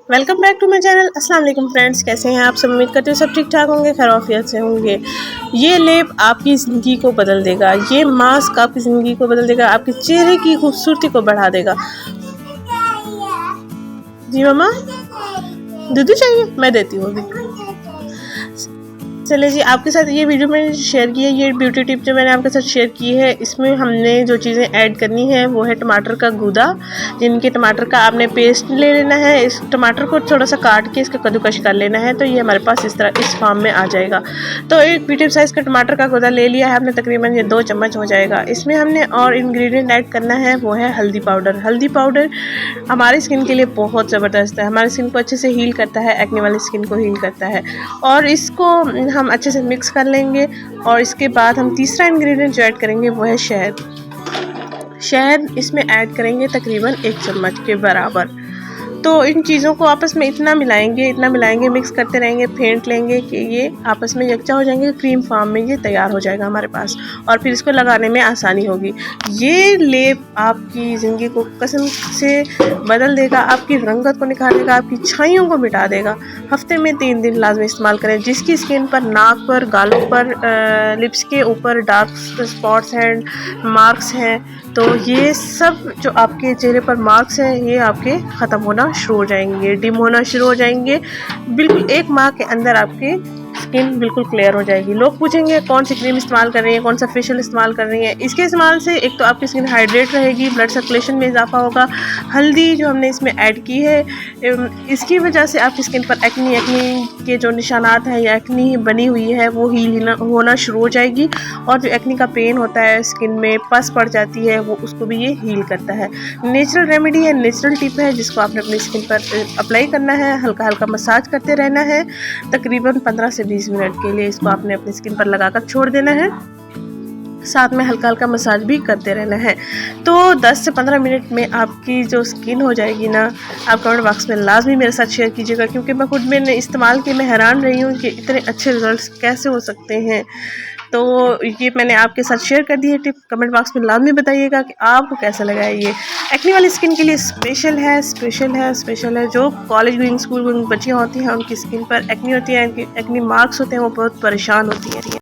Welcome back to my channel. अस्सलाम वालेकुम friends, कैसे हैं आप सब। उम्मीद करते हो सब ठीक ठाक होंगे, खैरियत से होंगे। ये लेप आपकी ज़िंदगी को बदल देगा, ये मास्क आपकी ज़िंदगी को बदल देगा, आपके चेहरे की खूबसूरती को बढ़ा देगा। जी मम्मा, दूध चाहिए, मैं देती हूँ अभी। चलिए जी, आपके साथ ये वीडियो मैंने शेयर की है, ये ब्यूटी टिप जो मैंने आपके साथ शेयर की है, इसमें हमने जो चीज़ें ऐड करनी है वो है टमाटर का गूदा। जिनके टमाटर का आपने पेस्ट ले लेना है। इस टमाटर को थोड़ा सा काट के इसका कद्दूकश कर लेना है, तो ये हमारे पास इस तरह इस फॉर्म में आ जाएगा। तो एक मीडियम साइज़ का टमाटर का गूदा ले लिया है हमने, तकरीबन ये 2 चम्मच हो जाएगा। इसमें हमने और इंग्रेडिएंट ऐड करना है, वो है हल्दी पाउडर। हल्दी पाउडर हमारी स्किन के लिए बहुत ज़बरदस्त है, हमारी स्किन को अच्छे से हील करता है, एक्ने वाली स्किन को हील करता है। और इसको हम अच्छे से मिक्स कर लेंगे। और इसके बाद हम तीसरा इंग्रेडिएंट जो ऐड करेंगे वो है शहद। शहद इसमें ऐड करेंगे तकरीबन 1 चम्मच के बराबर। तो इन चीज़ों को आपस में इतना मिलाएंगे, मिक्स करते रहेंगे, फेंट लेंगे कि ये आपस में यकजा हो जाएंगे, क्रीम फॉर्म में ये तैयार हो जाएगा हमारे पास। और फिर इसको लगाने में आसानी होगी। ये लेप आपकी ज़िंदगी को कसम से बदल देगा, आपकी रंगत को निखार देगा, आपकी छाइयों को मिटा देगा। हफ्ते में 3 दिन लाजमी इस्तेमाल करें। जिसकी स्किन पर, नाक पर, गालों पर, लिप्स के ऊपर डार्क स्पॉट्स हैं, मार्क्स हैं, तो ये सब जो आपके चेहरे पर मार्क्स हैं ये आपके ख़त्म होना शुरू हो जाएंगे, डिम होना शुरू हो जाएंगे। बिल्कुल 1 माह के अंदर आपकी स्किन बिल्कुल क्लियर हो जाएगी। लोग पूछेंगे कौन सी क्रीम इस्तेमाल कर रही है, कौन सा फेशियल इस्तेमाल कर रही है। इसके इस्तेमाल से एक तो आपकी स्किन हाइड्रेट रहेगी, ब्लड सर्कुलेशन में इजाफा होगा। हल्दी जो हमने इसमें ऐड की है, इसकी वजह से आपकी स्किन पर एक्नी के जो निशानात हैं या एक्नी बनी हुई है वो हील होना शुरू हो जाएगी। और जो एक्नी का पेन होता है, स्किन में पस पड़ जाती है, वो उसको भी ये हील करता है। नेचुरल रेमेडी है, नेचुरल टिप है, जिसको आपने अपनी स्किन पर अप्लाई करना है। हल्का हल्का मसाज करते रहना है, तकरीबन 15 से 20 मिनट के लिए इसको आपने अपनी स्किन पर लगाकर छोड़ देना है। साथ में हल्का हल्का मसाज भी करते रहना है। तो 10 से 15 मिनट में आपकी जो स्किन हो जाएगी ना, आप कमेंट बॉक्स में लाजमी मेरे साथ शेयर कीजिएगा, क्योंकि मैं खुद मैंने इस्तेमाल किए, मैं हैरान रही हूँ कि इतने अच्छे रिजल्ट्स कैसे हो सकते हैं। तो ये मैंने आपके साथ शेयर कर दी है टिप। कमेंट बॉक्स में लाजमी बताइएगा कि आपको कैसा लगा है। ये एक्ने वाली स्किन के लिए स्पेशल है। जो कॉलेज गोइंग, स्कूल गोइंग बच्चियाँ होती हैं, उनकी स्किन पर एक्ने होती है, एक्ने मार्क्स होते हैं, वो बहुत परेशान होती हैं।